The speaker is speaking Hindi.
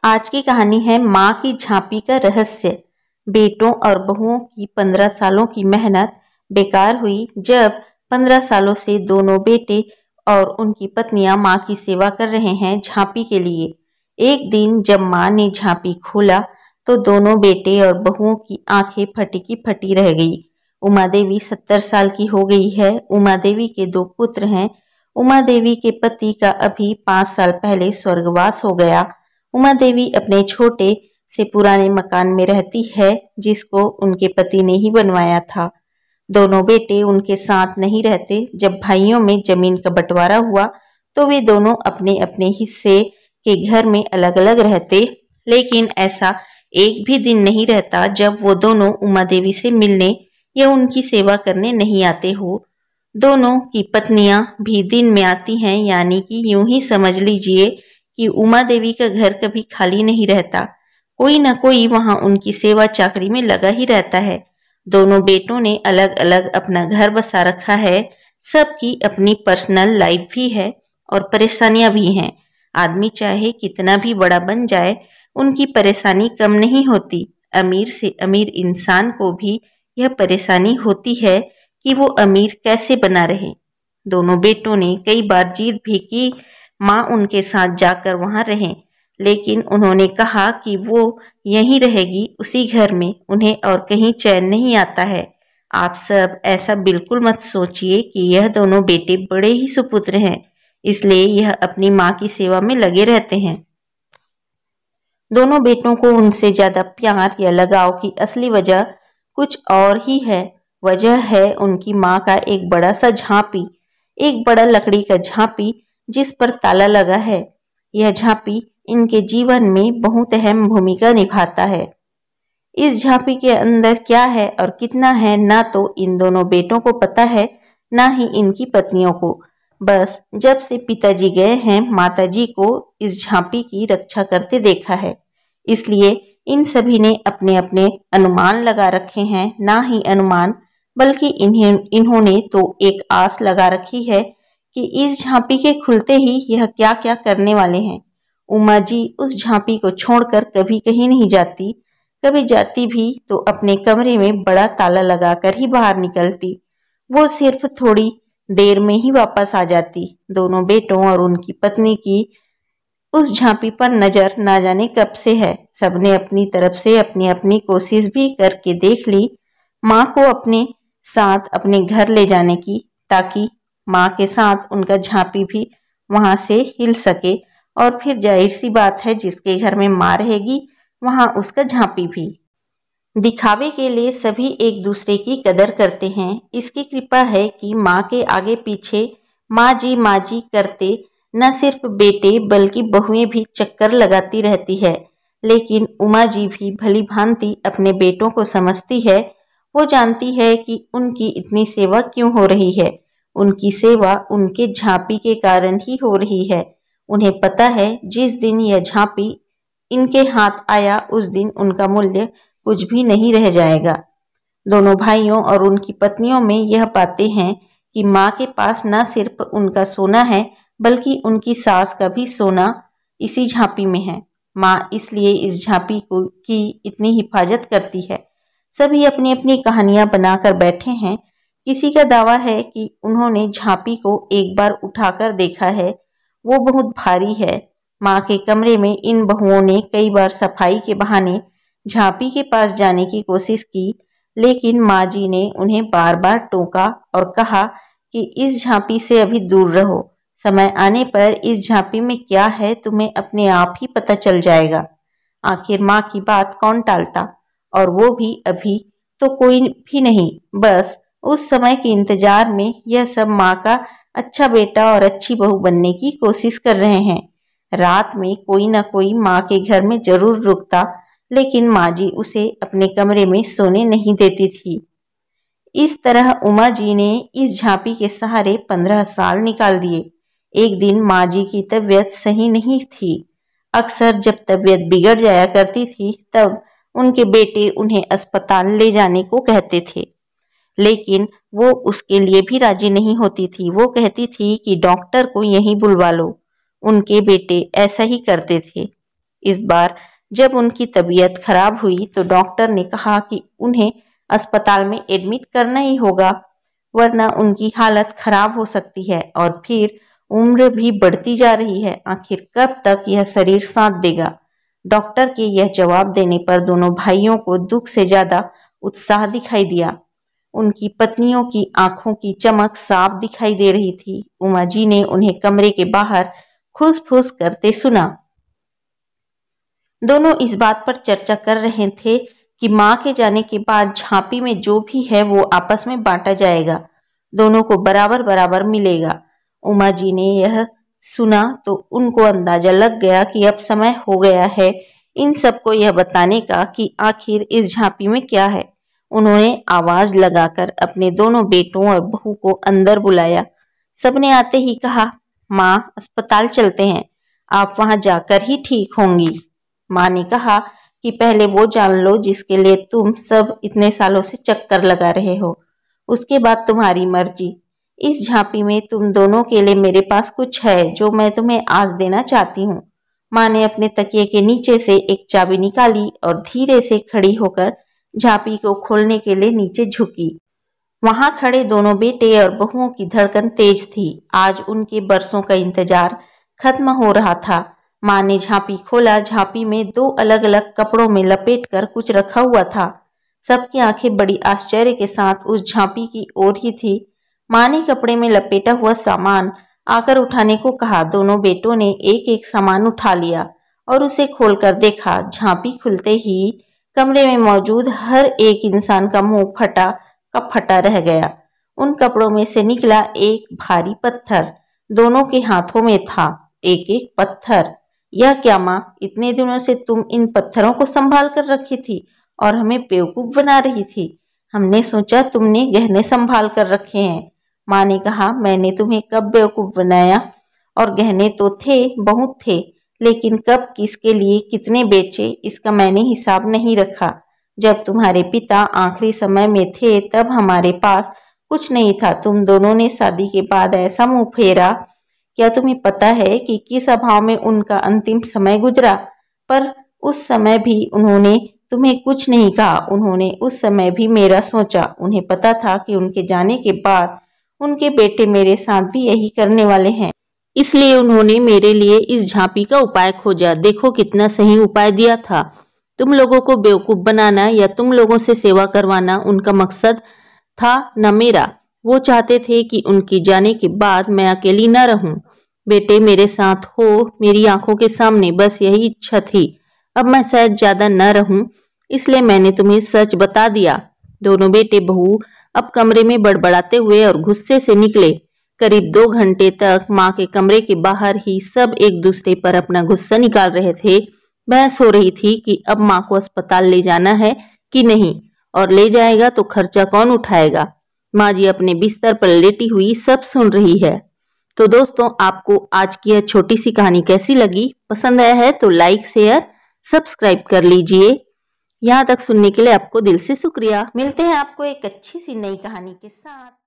आज की कहानी है माँ की झांपी का रहस्य। बेटों और बहुओं की 15 सालों की मेहनत बेकार हुई जब 15 सालों से दोनों बेटे और उनकी पत्नियां माँ की सेवा कर रहे हैं झांपी के लिए। एक दिन जब माँ ने झांपी खोला तो दोनों बेटे और बहुओं की आंखें फटी की फटी रह गई। उमा देवी 70 साल की हो गई है। उमा देवी के 2 पुत्र हैं। उमा देवी के पति का अभी 5 साल पहले स्वर्गवास हो गया। उमा देवी अपने छोटे से पुराने मकान में रहती है जिसको उनके पति ने ही बनवाया था। दोनों बेटे उनके साथ नहीं रहते। जब भाइयों में जमीन का बंटवारा हुआ तो वे दोनों अपने अपने हिस्से के घर में अलग अलग रहते, लेकिन ऐसा एक भी दिन नहीं रहता जब वो दोनों उमा देवी से मिलने या उनकी सेवा करने नहीं आते हो। दोनों की पत्नियां भी दिन में आती हैं, यानी कि यूं ही समझ लीजिए कि उमा देवी का घर कभी खाली नहीं रहता। कोई न कोई वहां उनकी सेवा चाकरी में लगा ही रहता है। दोनों बेटों ने अलग अलग अपना घर बसा रखा है। सबकी अपनी पर्सनल लाइफ भी है और परेशानियां भी हैं। आदमी चाहे कितना भी बड़ा बन जाए, उनकी परेशानी कम नहीं होती। अमीर से अमीर इंसान को भी यह परेशानी होती है कि वो अमीर कैसे बना रहे। दोनों बेटों ने कई बार जिद भी की माँ उनके साथ जाकर वहां रहें, लेकिन उन्होंने कहा कि वो यहीं रहेगी उसी घर में, उन्हें और कहीं चैन नहीं आता है। आप सब ऐसा बिल्कुल मत सोचिए कि यह दोनों बेटे बड़े ही सुपुत्र हैं, इसलिए यह अपनी माँ की सेवा में लगे रहते हैं। दोनों बेटों को उनसे ज्यादा प्यार या लगाव की असली वजह कुछ और ही है। वजह है उनकी माँ का एक बड़ा सा झांपी, एक बड़ा लकड़ी का झांपी जिस पर ताला लगा है। यह झांपी इनके जीवन में बहुत अहम भूमिका निभाता है। इस झांपी के अंदर क्या है और कितना है, ना तो इन दोनों बेटों को पता है, ना ही इनकी पत्नियों को। बस जब से पिताजी गए हैं, माताजी को इस झांपी की रक्षा करते देखा है, इसलिए इन सभी ने अपने अपने अनुमान लगा रखे हैं। ना ही अनुमान, बल्कि इन्होंने तो एक आस लगा रखी है कि इस झांपी के खुलते ही यह क्या क्या करने वाले हैं। उमा जी उस झांपी को छोड़कर कभी कहीं नहीं जाती। कभी जाती भी तो अपने कमरे में बड़ा ताला लगाकर ही बाहर निकलती। वो सिर्फ थोड़ी देर में ही वापस आ जाती। दोनों बेटों और उनकी पत्नी की उस झांपी पर नजर ना जाने कब से है। सबने अपनी तरफ से अपनी अपनी कोशिश भी करके देख ली माँ को अपने साथ अपने घर ले जाने की, ताकि माँ के साथ उनका झांपी भी वहां से हिल सके। और फिर जाहिर सी बात है, जिसके घर में माँ रहेगी वहां उसका झांपी भी। दिखावे के लिए सभी एक दूसरे की कदर करते हैं। इसकी कृपा है कि माँ के आगे पीछे माँ जी करते न सिर्फ बेटे बल्कि बहुएं भी चक्कर लगाती रहती है। लेकिन उमा जी भी भली भांति अपने बेटों को समझती है। वो जानती है कि उनकी इतनी सेवा क्यों हो रही है। उनकी सेवा उनके झांपी के कारण ही हो रही है। उन्हें पता है जिस दिन यह झांपी इनके हाथ आया उस दिन उनका मूल्य कुछ भी नहीं रह जाएगा। दोनों भाइयों और उनकी पत्नियों में यह पाते हैं कि माँ के पास न सिर्फ उनका सोना है, बल्कि उनकी सास का भी सोना इसी झांपी में है। माँ इसलिए इस झांपी को की इतनी हिफाजत करती है। सभी अपनी अपनी कहानियां बनाकर बैठे हैं। किसी का दावा है कि उन्होंने झांपी को एक बार उठाकर देखा है, वो बहुत भारी है। माँ के कमरे में इन बहुओं ने कई बार सफाई के बहाने झांपी के पास जाने की कोशिश की, लेकिन माँ जी ने उन्हें बार बार टोका और कहा कि इस झांपी से अभी दूर रहो। समय आने पर इस झांपी में क्या है तुम्हें अपने आप ही पता चल जाएगा। आखिर माँ की बात कौन टालता, और वो भी अभी तो कोई भी नहीं, बस उस समय के इंतजार में यह सब माँ का अच्छा बेटा और अच्छी बहू बनने की कोशिश कर रहे हैं। रात में कोई ना कोई माँ के घर में जरूर रुकता, लेकिन माँ जी उसे अपने कमरे में सोने नहीं देती थी। इस तरह उमा जी ने इस झांपी के सहारे 15 साल निकाल दिए। एक दिन माँ जी की तबीयत सही नहीं थी। अक्सर जब तबीयत बिगड़ जाया करती थी तब उनके बेटे उन्हें अस्पताल ले जाने को कहते थे, लेकिन वो उसके लिए भी राजी नहीं होती थी। वो कहती थी कि डॉक्टर को यहीं बुलवा लो। उनके बेटे ऐसा ही करते थे। इस बार जब उनकी तबीयत खराब हुई तो डॉक्टर ने कहा कि उन्हें अस्पताल में एडमिट करना ही होगा, वरना उनकी हालत खराब हो सकती है और फिर उम्र भी बढ़ती जा रही है। आखिर कब तक यह शरीर साथ देगा? डॉक्टर के यह जवाब देने पर दोनों भाइयों को दुख से ज्यादा उत्साह दिखाई दिया। उनकी पत्नियों की आंखों की चमक साफ दिखाई दे रही थी। उमा जी ने उन्हें कमरे के बाहर खुस-फुस करते सुना। दोनों इस बात पर चर्चा कर रहे थे कि माँ के जाने के बाद झांपी में जो भी है वो आपस में बांटा जाएगा, दोनों को बराबर बराबर मिलेगा। उमा जी ने यह सुना तो उनको अंदाजा लग गया कि अब समय हो गया है इन सबको यह बताने का कि आखिर इस झांपी में क्या है। उन्होंने आवाज लगाकर अपने दोनों बेटों और बहू को अंदर बुलाया। सबने आते ही कहा, माँ अस्पताल चलते हैं, आप वहां जाकर ही ठीक होंगी। माँ ने कहा कि पहले वो जान लो जिसके लिए तुम सब इतने सालों से चक्कर लगा रहे हो, उसके बाद तुम्हारी मर्जी। इस झांपी में तुम दोनों के लिए मेरे पास कुछ है जो मैं तुम्हें आज देना चाहती हूँ। माँ ने अपने तकिए के नीचे से एक चाबी निकाली और धीरे से खड़ी होकर झांपी को खोलने के लिए नीचे झुकी। वहां खड़े दोनों बेटे और बहुओं की धड़कन तेज थी। आज उनके बरसों का इंतजार खत्म हो रहा था। माँ ने झांपी खोला। झांपी में दो अलग अलग कपड़ों में लपेटकर कुछ रखा हुआ था। सबकी आंखें बड़ी आश्चर्य के साथ उस झांपी की ओर ही थी। माँ ने कपड़े में लपेटा हुआ सामान आकर उठाने को कहा। दोनों बेटों ने एक एक सामान उठा लिया और उसे खोलकर देखा। झांपी खुलते ही कमरे में मौजूद हर एक इंसान का मुंह फटा का फटा रह गया। उन कपड़ों में से निकला एक भारी पत्थर। दोनों के हाथों में था एक एक पत्थर। यह क्या माँ, इतने दिनों से तुम इन पत्थरों को संभाल कर रखी थी और हमें बेवकूफ बना रही थी। हमने सोचा तुमने गहने संभाल कर रखे हैं। माँ ने कहा, मैंने तुम्हें कब बेवकूफ बनाया? और गहने तो थे, बहुत थे, लेकिन कब किसके लिए कितने बेचे इसका मैंने हिसाब नहीं रखा। जब तुम्हारे पिता आखिरी समय में थे तब हमारे पास कुछ नहीं था। तुम दोनों ने शादी के बाद ऐसा मुंह फेरा। क्या तुम्हें पता है कि किस अभाव में उनका अंतिम समय गुजरा? पर उस समय भी उन्होंने तुम्हें कुछ नहीं कहा। उन्होंने उस समय भी मेरा सोचा। उन्हें पता था कि उनके जाने के बाद उनके बेटे मेरे साथ भी यही करने वाले हैं, इसलिए उन्होंने मेरे लिए इस झांपी का उपाय खोजा। देखो कितना सही उपाय दिया था। तुम लोगों को बेवकूफ बनाना या तुम लोगों से सेवा करवाना उनका मकसद था, न मेरा। वो चाहते थे कि उनकी जाने के बाद मैं अकेली न रहूं। बेटे मेरे साथ हो, मेरी आंखों के सामने, बस यही इच्छा थी। अब मैं शायद ज्यादा न रहूं, इसलिए मैंने तुम्हें सच बता दिया। दोनों बेटे बहू अब कमरे में बड़बड़ाते हुए और गुस्से से निकले। करीब 2 घंटे तक माँ के कमरे के बाहर ही सब एक दूसरे पर अपना गुस्सा निकाल रहे थे। बहस हो रही थी कि अब माँ को अस्पताल ले जाना है कि नहीं, और ले जाएगा तो खर्चा कौन उठाएगा। माँ जी अपने बिस्तर पर लेटी हुई सब सुन रही है। तो दोस्तों, आपको आज की यह छोटी सी कहानी कैसी लगी? पसंद आया है तो लाइक, शेयर, सब्सक्राइब कर लीजिए। यहाँ तक सुनने के लिए आपको दिल से शुक्रिया। मिलते हैं आपको एक अच्छी सी नई कहानी के साथ।